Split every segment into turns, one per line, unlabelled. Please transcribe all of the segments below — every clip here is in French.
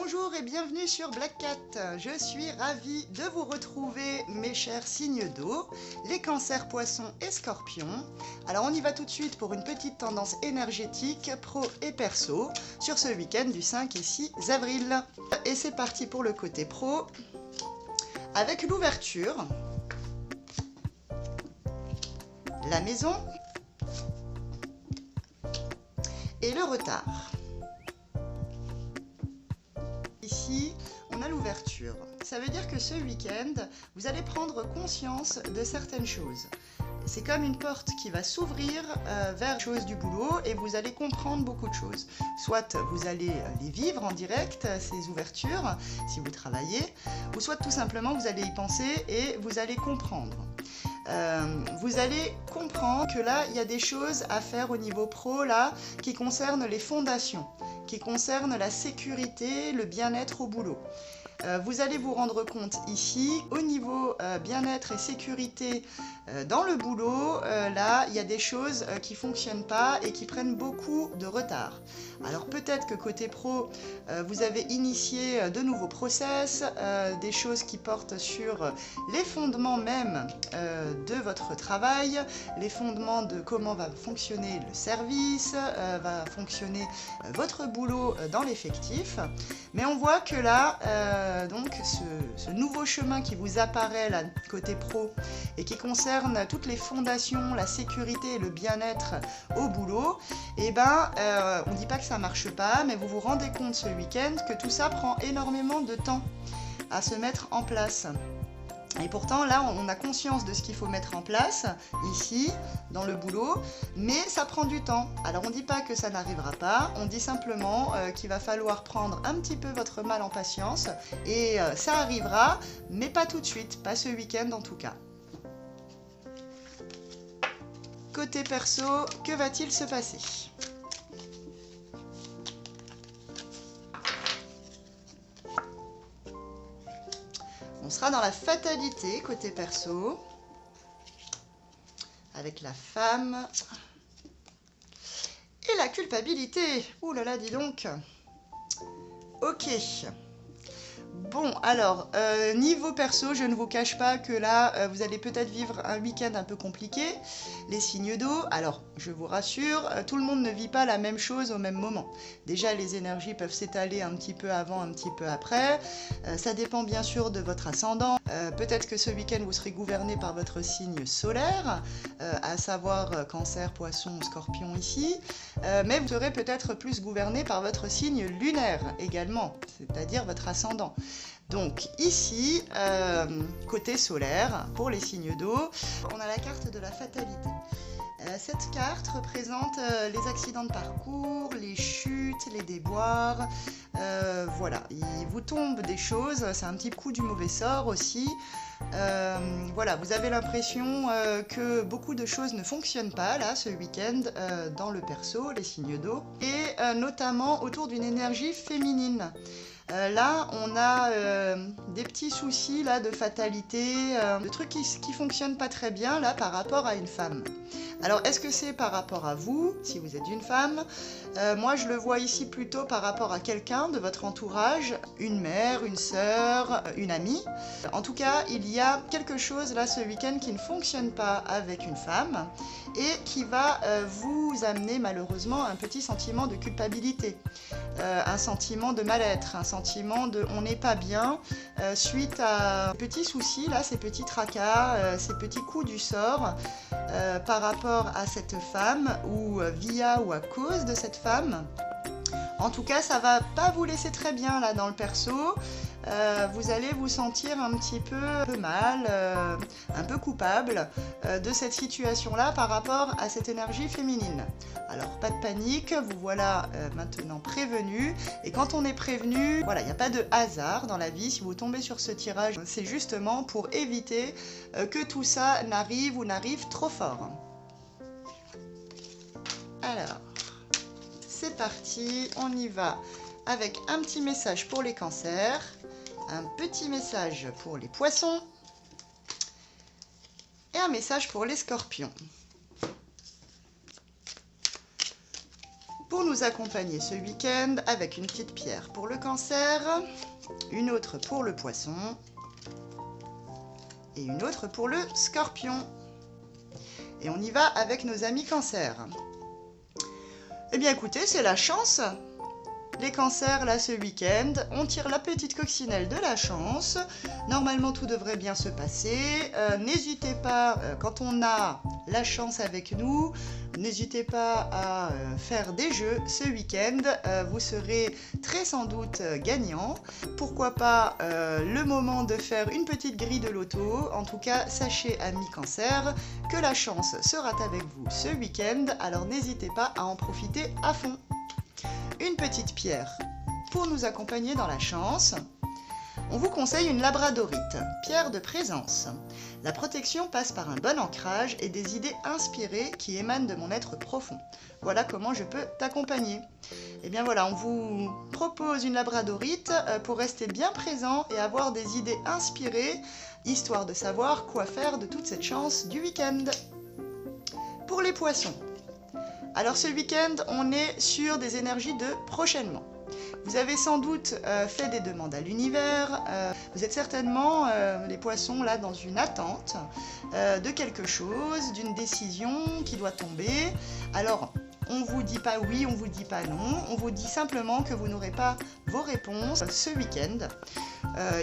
Bonjour et bienvenue sur Black Cat. Je suis ravie de vous retrouver, mes chers signes d'eau, les cancers, poissons et scorpions. Alors on y va tout de suite pour une petite tendance énergétique pro et perso sur ce week-end du 5 et 6 avril. Et c'est parti pour le côté pro avec l'ouverture, la maison et le retard. Ici, on a l'ouverture. Ça veut dire que ce week-end, vous allez prendre conscience de certaines choses. C'est comme une porte qui va s'ouvrir vers les choses du boulot et vous allez comprendre beaucoup de choses. Soit vous allez les vivre en direct, ces ouvertures, si vous travaillez, ou soit tout simplement vous allez y penser et vous allez comprendre. Vous allez comprendre que là, il y a des choses à faire au niveau pro là, qui concernent les fondations, qui concernent la sécurité, le bien-être au boulot. Vous allez vous rendre compte ici, au niveau bien-être et sécurité dans le boulot, là, il y a des choses qui ne fonctionnent pas et qui prennent beaucoup de retard. Alors peut-être que côté pro, vous avez initié de nouveaux process, des choses qui portent sur les fondements même de votre travail, les fondements de comment va fonctionner le service, va fonctionner votre boulot dans l'effectif. Mais on voit que là, donc ce nouveau chemin qui vous apparaît là côté pro et qui concerne toutes les fondations, la sécurité et le bien-être au boulot, et ben on ne dit pas que ça marche pas, mais vous vous rendez compte ce week-end que tout ça prend énormément de temps à se mettre en place. Et pourtant, là, on a conscience de ce qu'il faut mettre en place, ici, dans le boulot, mais ça prend du temps. Alors, on ne dit pas que ça n'arrivera pas, on dit simplement qu'il va falloir prendre un petit peu votre mal en patience, et ça arrivera, mais pas tout de suite, pas ce week-end en tout cas. Côté perso, que va-t-il se passer ? On sera dans la fatalité côté perso, avec la femme et la culpabilité. Ouh là là, dis donc. Ok. Bon, alors, niveau perso, je ne vous cache pas que là, vous allez peut-être vivre un week-end un peu compliqué, les signes d'eau. Alors, je vous rassure, tout le monde ne vit pas la même chose au même moment. Déjà, les énergies peuvent s'étaler un petit peu avant, un petit peu après. Ça dépend bien sûr de votre ascendant. Peut-être que ce week-end, vous serez gouverné par votre signe solaire, à savoir cancer, poisson, scorpion ici. Mais vous serez peut-être plus gouverné par votre signe lunaire également, c'est-à-dire votre ascendant. Donc ici, côté solaire, pour les signes d'eau, on a la carte de la fatalité. Cette carte représente les accidents de parcours, les chutes, les déboires. Voilà, il vous tombe des choses, c'est un petit coup du mauvais sort aussi. Voilà, vous avez l'impression que beaucoup de choses ne fonctionnent pas là ce week-end dans le perso, les signes d'eau, et notamment autour d'une énergie féminine. Là, on a des petits soucis là, de fatalité, de trucs qui fonctionnent pas très bien là, par rapport à une femme. Alors, est-ce que c'est par rapport à vous, si vous êtes une femme ? Moi, je le vois ici plutôt par rapport à quelqu'un de votre entourage, une mère, une sœur, une amie. En tout cas, il y a quelque chose là ce week-end qui ne fonctionne pas avec une femme et qui va vous amener malheureusement un petit sentiment de culpabilité, un sentiment de mal-être, un sentiment de on n'est pas bien suite à ces petits soucis là, ces petits tracas, ces petits coups du sort par rapport à cette femme ou via ou à cause de cette femme. En tout cas, ça va pas vous laisser très bien là dans le perso. Vous allez vous sentir un petit peu mal, un peu coupable de cette situation-là par rapport à cette énergie féminine. Alors, pas de panique, vous voilà maintenant prévenu. Et quand on est prévenu, voilà, il n'y a pas de hasard dans la vie. Si vous tombez sur ce tirage, c'est justement pour éviter que tout ça n'arrive ou n'arrive trop fort. Alors, c'est parti, on y va avec un petit message pour les cancers, un petit message pour les poissons et un message pour les scorpions. pour nous accompagner ce week-end avec une petite pierre pour le Cancer, une autre pour le Poisson et une autre pour le Scorpion. Et on y va avec nos amis Cancer. Eh bien écoutez, c'est la chance. Les Cancers, là, ce week-end, on tire la petite coccinelle de la chance. Normalement, tout devrait bien se passer. N'hésitez pas, quand on a la chance avec nous, n'hésitez pas à faire des jeux ce week-end. Vous serez très sans doute gagnant. Pourquoi pas le moment de faire une petite grille de loto. En tout cas, sachez, amis Cancer, que la chance sera avec vous ce week-end. Alors n'hésitez pas à en profiter à fond. Une petite pierre pour nous accompagner dans la chance. On vous conseille une labradorite, pierre de présence. La protection passe par un bon ancrage et des idées inspirées qui émanent de mon être profond. Voilà comment je peux t'accompagner. Et bien voilà, on vous propose une labradorite pour rester bien présent et avoir des idées inspirées, histoire de savoir quoi faire de toute cette chance du week-end. Pour les poissons. Alors ce week-end, on est sur des énergies de prochainement. Vous avez sans doute fait des demandes à l'univers, vous êtes certainement, les poissons, là, dans une attente de quelque chose, d'une décision qui doit tomber. Alors, on vous dit pas oui, on vous dit pas non, on vous dit simplement que vous n'aurez pas vos réponses ce week-end.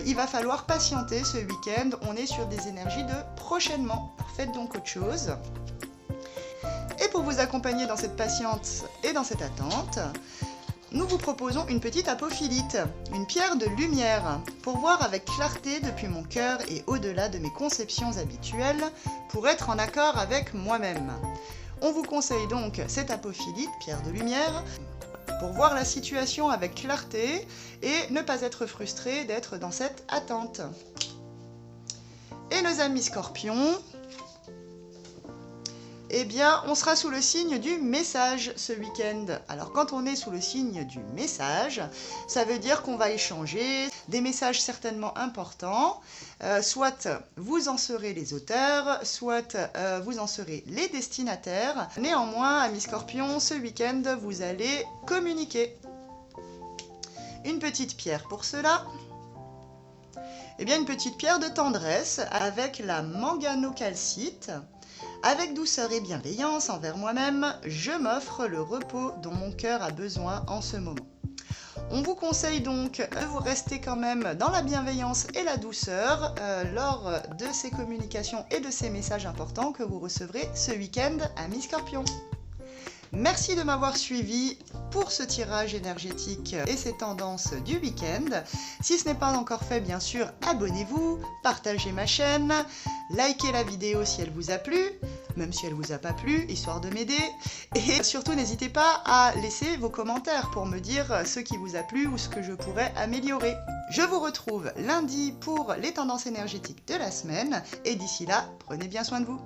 Il va falloir patienter ce week-end, on est sur des énergies de prochainement. Faites donc autre chose. Et pour vous accompagner dans cette patience et dans cette attente, nous vous proposons une petite apophilite, une pierre de lumière, pour voir avec clarté depuis mon cœur et au-delà de mes conceptions habituelles, pour être en accord avec moi-même. On vous conseille donc cette apophilite, pierre de lumière, pour voir la situation avec clarté et ne pas être frustré d'être dans cette attente. Et nos amis Scorpions, eh bien, on sera sous le signe du message ce week-end. Alors, quand on est sous le signe du message, ça veut dire qu'on va échanger des messages certainement importants. Soit vous en serez les auteurs, soit vous en serez les destinataires. Néanmoins, amis Scorpions, ce week-end, vous allez communiquer. Une petite pierre pour cela. Eh bien, une petite pierre de tendresse avec la manganocalcite. Avec douceur et bienveillance envers moi-même, je m'offre le repos dont mon cœur a besoin en ce moment. On vous conseille donc de vous rester quand même dans la bienveillance et la douceur lors de ces communications et de ces messages importants que vous recevrez ce week-end, amis Scorpions. Merci de m'avoir suivi pour ce tirage énergétique et ces tendances du week-end. Si ce n'est pas encore fait, bien sûr, abonnez-vous, partagez ma chaîne, likez la vidéo si elle vous a plu, même si elle vous a pas plu, histoire de m'aider. Et surtout, n'hésitez pas à laisser vos commentaires pour me dire ce qui vous a plu ou ce que je pourrais améliorer. Je vous retrouve lundi pour les tendances énergétiques de la semaine et d'ici là, prenez bien soin de vous.